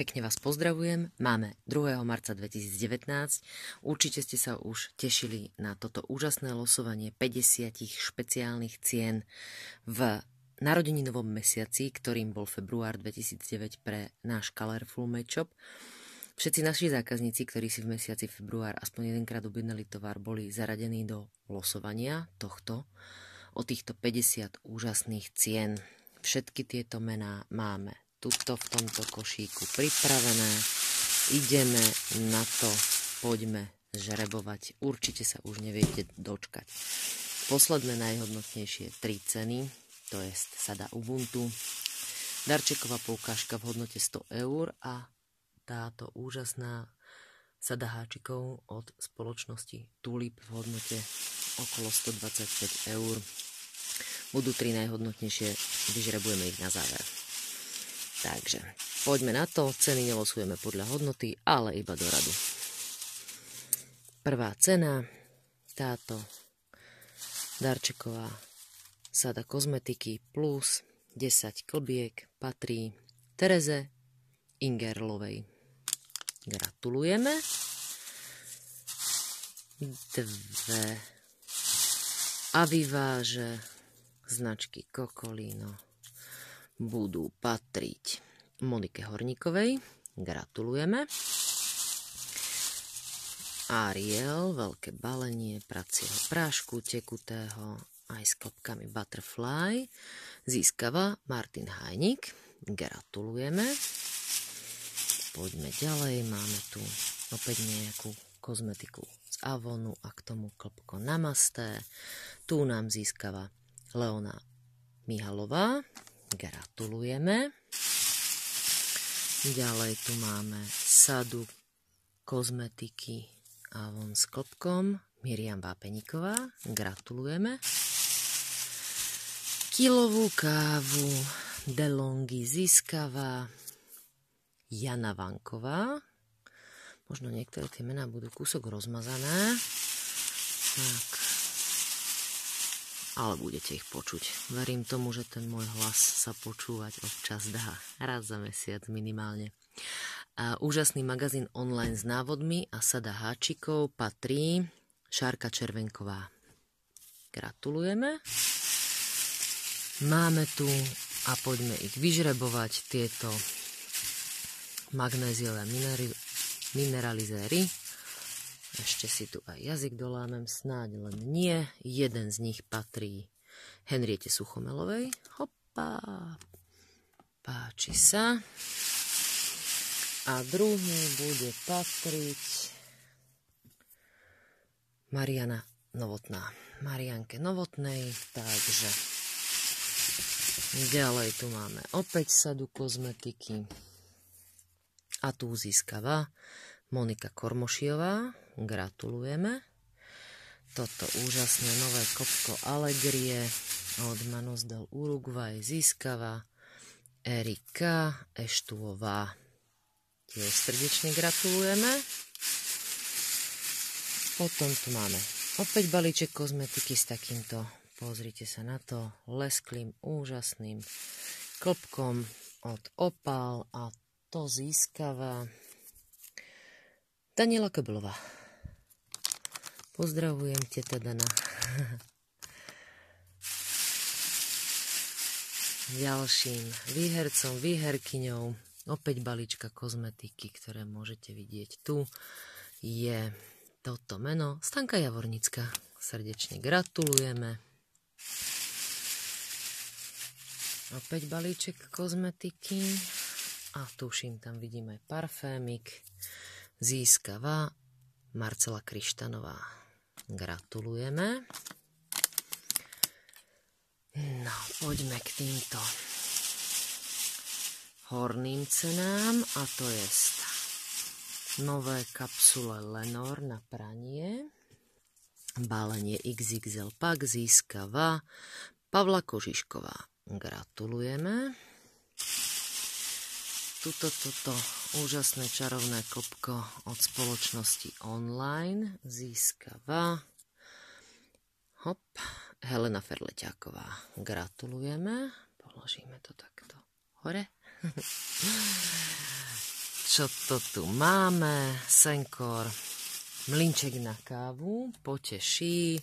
Pekne vás pozdravujem. Máme 2. marca 2019. Určite ste sa už tešili na toto úžasné losovanie 50 špeciálnych cien v narodeninovom mesiaci, ktorým bol február 2009 pre náš Colorful Matchup. Všetci naši zákazníci, ktorí si v mesiaci február aspoň jedenkrát objednali tovar, boli zaradení do losovania o týchto 50 úžasných cien. Všetky tieto mená máme tuto v tomto košíku pripravené. Ideme na to, poďme žrebovať. Určite sa už neviete dočkať. Posledné najhodnotnejšie 3 ceny, to je sada Ubuntu, darčeková poukážka v hodnote 100 eur a táto úžasná sada háčikov od spoločnosti Tulip v hodnote okolo 125 eur. Budú 3 najhodnotnejšie, vyžrebujeme ich na záver. Takže poďme na to, ceny nelosujeme podľa hodnoty, ale iba do radu. Prvá cena, táto darčeková sada kozmetiky plus 10 klbiek patrí Tereze Ingerlovej. Gratulujeme. 2 aviváže značky Kokolino budú patriť Monike Horníkovej. Gratulujeme. Ariel, veľké balenie pracieho prášku tekutého aj s klopkami Butterfly. Získava Martin Hajnik. Gratulujeme. Poďme ďalej. Máme tu opäť nejakú kozmetiku z Avonu a k tomu klopko Namaste. Tu nám získava Leona Mihalová. Gratulujeme. Ďalej tu máme sadu kozmetiky Avon s klopkom Miriam Vápeníková. Gratulujeme. Kilovú kávu DeLonghi získava Jana Vanková. Možno niektoré tie mená budú kúsok rozmazané. Tak. Ale budete ich počuť. Verím tomu, že ten môj hlas sa počúvať občas dá. Raz za mesiac minimálne. A úžasný magazín online s návodmi a sada háčikov patrí Šárka Červenková. Gratulujeme. Máme tu a poďme ich vyžrebovať tieto magnéziové mineralizéry. Ešte si tu aj jazyk dolámem, snáď len nie. Jeden z nich patrí Henriete Suchomelovej. Hoppá, páči sa. A druhý bude patriť Marianke Novotnej. Takže ďalej tu máme opäť sadu kozmetiky. A tu získava Monika Kormošiová. Gratulujeme. Toto úžasné nové kopko Alegrie od Manos del Uruguay získava Erika Eštuová. Tiež srdečne gratulujeme. Potom tu máme opäť balíček kozmetiky s takýmto, pozrite sa na to, lesklým úžasným klopkom od Opal a to získava Daniela Köblová. Pozdravujem teta Dana. Ďalším výhercom, výherkyňou, opäť balíčka kozmetiky, ktoré môžete vidieť tu, je toto meno Stanka Javornická. Srdečne gratulujeme. Opäť balíček kozmetiky a tuším, tam vidím aj parfémik. Získava Marcela Krištanová. Gratulujeme. No, poďme k týmto horným cenám a to je nové kapsule Lenor na pranie. Balenie XXL Pack získava Pavla Kožišková. Gratulujeme. Toto úžasné čarovné klopko od spoločnosti Online získava Helena Ferleťáková. Gratulujeme. Položíme to takto hore. Čo to tu máme? Senkor, mlynček na kávu, poteší.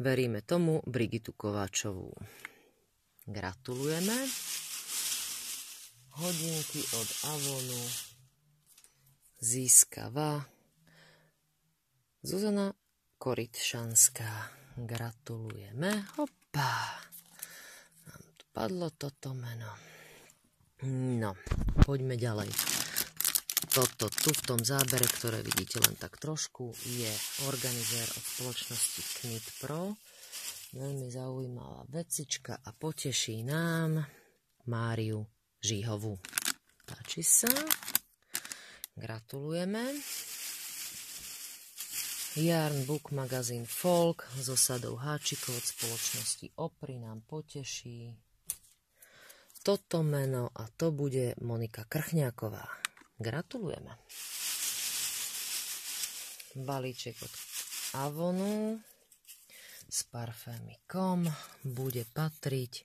Veríme tomu Brigitu Kováčovú. Gratulujeme. Hodinky od Avonu získava Zuzana Korytšanská. Gratulujeme. Hopa. Nám tu padlo toto meno. No, poďme ďalej. Toto tu v tom zábere, ktoré vidíte len tak trošku, je organizér od spoločnosti Knit Pro. Veľmi zaujímavá vecička a poteší nám Máriu Žíhovú. Páči sa. Gratulujeme. Yarn Book magazín Folk so sadou háčikov od spoločnosti Opry nám poteší toto meno a to bude Monika Krchňáková. Gratulujeme. Balíček od Avonu s parfémikom bude patriť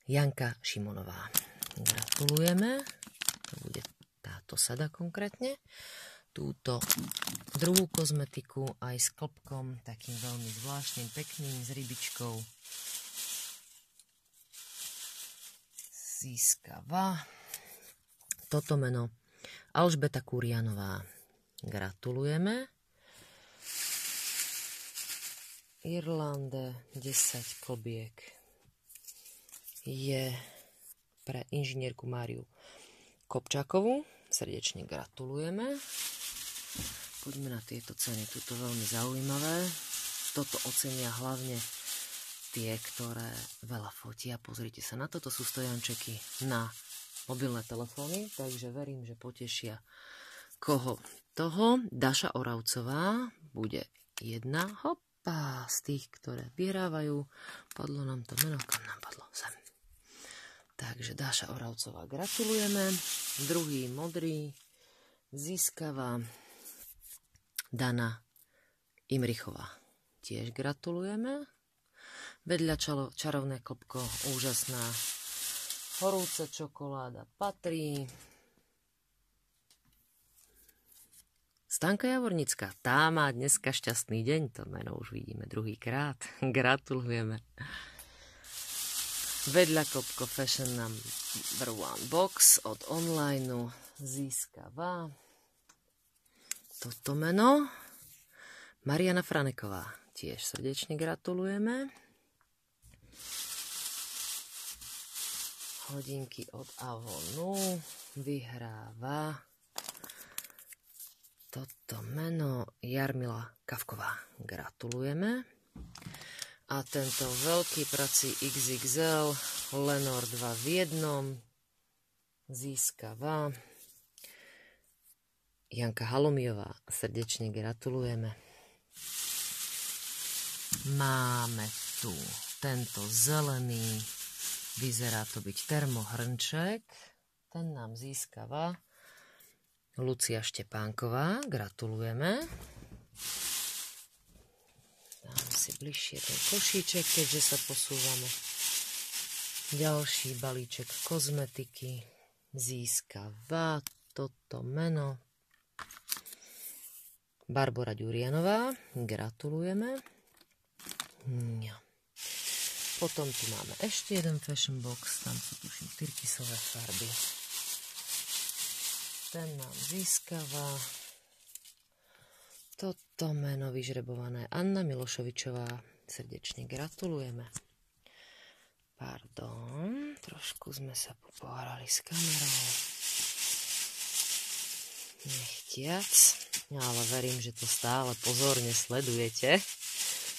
Janka Šimonová. Gratulujeme. To bude táto sada konkrétne. Túto druhú kozmetiku aj s klbkom, takým veľmi zvláštnym, pekným, s rybičkou. Získava toto meno Alžbeta Kurianová. Gratulujeme. Irlande 10 klobiek je pre inžinierku Máriu Kopčákovú. Srdečne gratulujeme. Poďme na tieto ceny. Tuto veľmi zaujímavé. Toto ocenia hlavne tie, ktoré veľa fotia. Pozrite sa na toto. Sú stojančeky na mobilné telefóny, takže verím, že potešia koho toho. Daša Oravcová bude jedna. Hopa, z tých, ktoré vyhrávajú. Padlo nám to meno. Kam nám padlo? Sem. Takže Dáša Oravcová gratulujeme. Druhý modrý získava Dana Imrichová. Tiež gratulujeme. Vedľa čarovné klbko, úžasná horúca čokoláda patrí Stanka Javornická. Tá má dneska šťastný deň. To meno už vidíme druhýkrát. Gratulujeme. Vedľa klbko Fashion Number One Box od online získava toto meno Mariana Franeková. Tiež srdečne gratulujeme. Hodinky od Avonu vyhráva toto meno Jarmila Kavková. Gratulujeme. A tento veľký prací XXL Lenor 2 v jednom získava Janka Halomiová. Srdečne gratulujeme. Máme tu tento zelený, vyzerá to byť termohrnček. Ten nám získava Lucia Štepánková. Gratulujeme. Dám si bližšie ten košíček, keďže sa posúvame. Ďalší balíček kozmetiky získava toto meno Barbora Ďurianová. Gratulujeme. Potom tu máme ešte jeden fashion box. Tam sú tuším tyrkysové farby. Ten nám získava toto meno vyžrebované Anna Milošovičová. Srdečne gratulujeme. Pardon, trošku sme sa popohrali s kamerou. Nechtiac, ale verím, že to stále pozorne sledujete,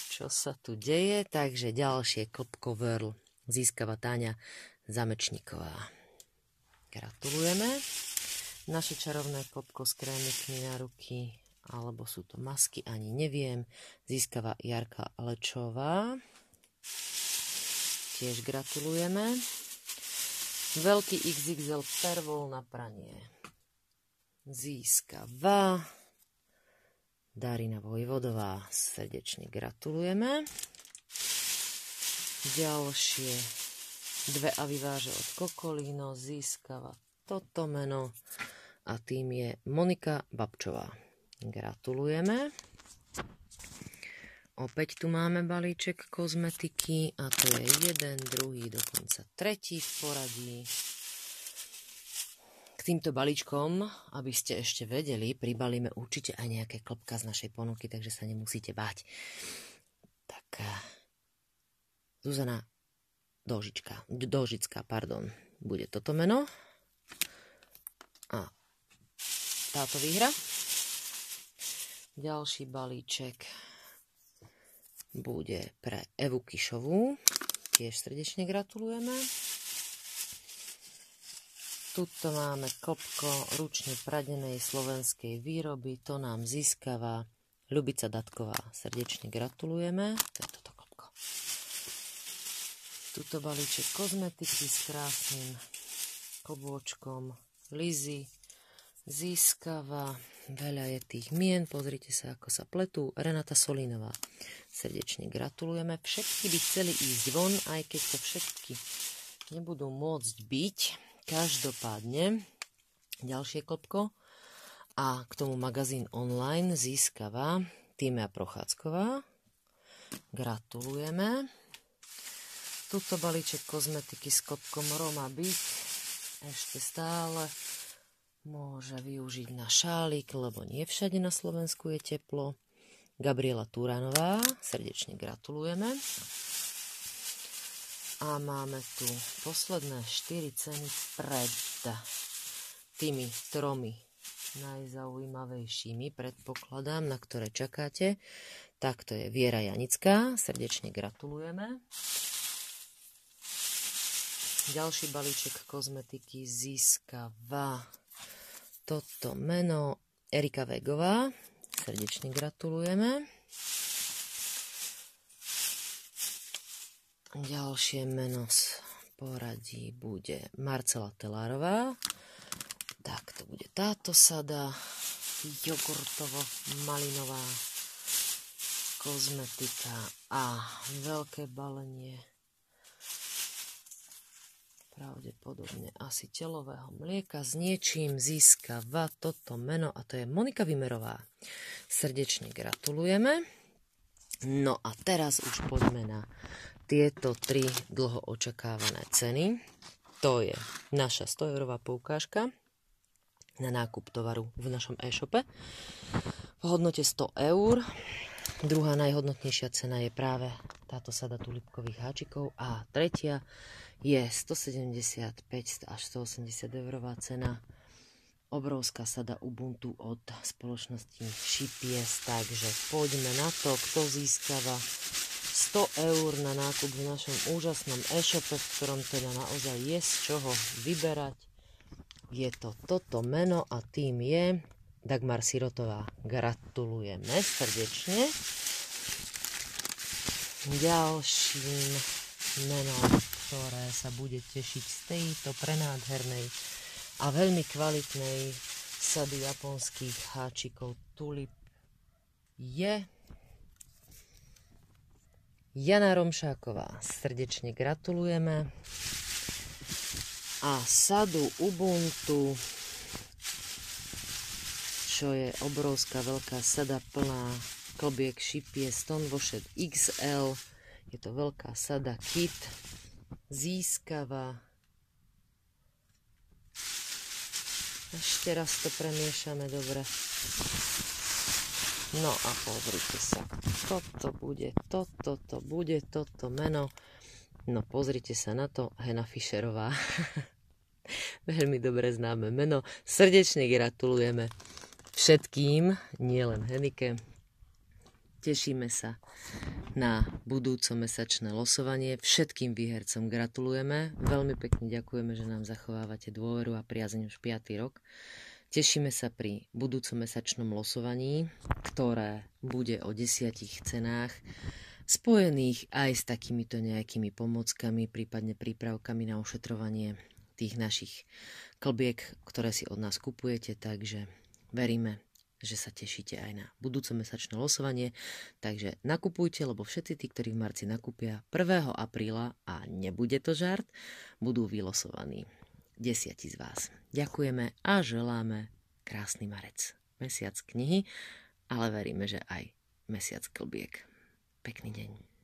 čo sa tu deje. Takže ďalšie klbko Whirl získava Táňa Zamečníková. Gratulujeme. Naše čarovné klbko s krémikmi na ruky, alebo sú to masky, ani neviem, získava Jarka Lečová. Tiež gratulujeme. Veľký XXL pervol na pranie získava Darina Vojvodová. Srdečne gratulujeme. Ďalšie dve aviváže od Kokolino získava toto meno a tým je Monika Babčová. Gratulujeme. Opäť tu máme balíček kozmetiky a to je jeden, druhý, dokonca tretí v poradí. K týmto balíčkom, aby ste ešte vedeli, pribalíme určite aj nejaké klopka z našej ponuky, takže sa nemusíte báť. Tak Zuzana Dožická, bude toto meno. A táto výhra. Ďalší balíček bude pre Evu Kišovú. Tiež srdečne gratulujeme. Tuto máme klopko ručne pradenej slovenskej výroby. To nám získava Ľubica Datková. Srdečne gratulujeme. To je toto klopko. Tuto balíček kozmetiky s krásnym klobôčkom Lizy získava. Veľa je tých mien, pozrite sa, ako sa pletú. Renata Solínová, srdečne gratulujeme. Všetky by chceli ísť von, aj keď to všetky nebudú môcť byť. Každopádne, ďalšie klopko. A k tomu magazín online získava Týmea Prochádzková. Gratulujeme. Tuto balíček kozmetiky s klopkom Roma Big ešte stále môže využiť na šálik, lebo nie všade na Slovensku je teplo. Gabriela Túranová, srdečne gratulujeme. A máme tu posledné 4 ceny pred tými 3 najzaujímavejšími, predpokladám, na ktoré čakáte. Tak to je Viera Janická, srdečne gratulujeme. Ďalší balíček kozmetiky získava toto meno Erika Vegová. Srdečne gratulujeme. Ďalšie meno z poradí bude Marcela Telárová. Tak to bude táto sada. Jogurtovo-malinová kozmetika a veľké balenie. Pravdepodobne asi telového mlieka s niečím získava toto meno a to je Monika Vimerová. Srdečne gratulujeme. No a teraz už poďme na tieto 3 dlho očakávané ceny. To je naša 100-eurová poukážka na nákup tovaru v našom e-shope v hodnote 100 eur. Druhá najhodnotnejšia cena je práve táto sada tulipkových háčikov a tretia je 175 až 180 eurová cena. Obrovská sada Ubuntu od spoločnosti Shipies, takže poďme na to, kto získava 100 eur na nákup v našom úžasnom e-shope, v ktorom teda naozaj je z čoho vyberať. Je to toto meno a tým je Dagmar Sirotová. Gratulujeme srdečne. Ďalším menom, ktoré sa bude tešiť z tejto prenádhernej a veľmi kvalitnej sady japonských háčikov tulip, je Jana Romšáková. Srdečne gratulujeme. A sadu Ubuntu, čo je obrovská veľká sada plná klobiek Shipies Stone Washed XL, je to veľká sada kit, získava. Ešte raz to premiešame dobre. No a pozrite sa, toto bude toto meno. No pozrite sa na to, Hena Fischerová. Veľmi dobre známe meno. Srdečne gratulujeme všetkým, nielen Henike. Tešíme sa na budúco mesačné losovanie. Všetkým výhercom gratulujeme. Veľmi pekne ďakujeme, že nám zachovávate dôveru a priazeň už 5. rok. Tešíme sa pri budúcom mesačnom losovaní, ktoré bude o 10 cenách, spojených aj s takýmito nejakými pomockami, prípadne prípravkami na ošetrovanie tých našich klbiek, ktoré si od nás kupujete, takže veríme, že sa tešíte aj na budúce mesačné losovanie. Takže nakupujte, lebo všetci tí, ktorí v marci nakúpia 1. apríla, a nebude to žart, budú vylosovaní 10 z vás. Ďakujeme a želáme krásny marec. Mesiac knihy, ale veríme, že aj mesiac klbiek. Pekný deň.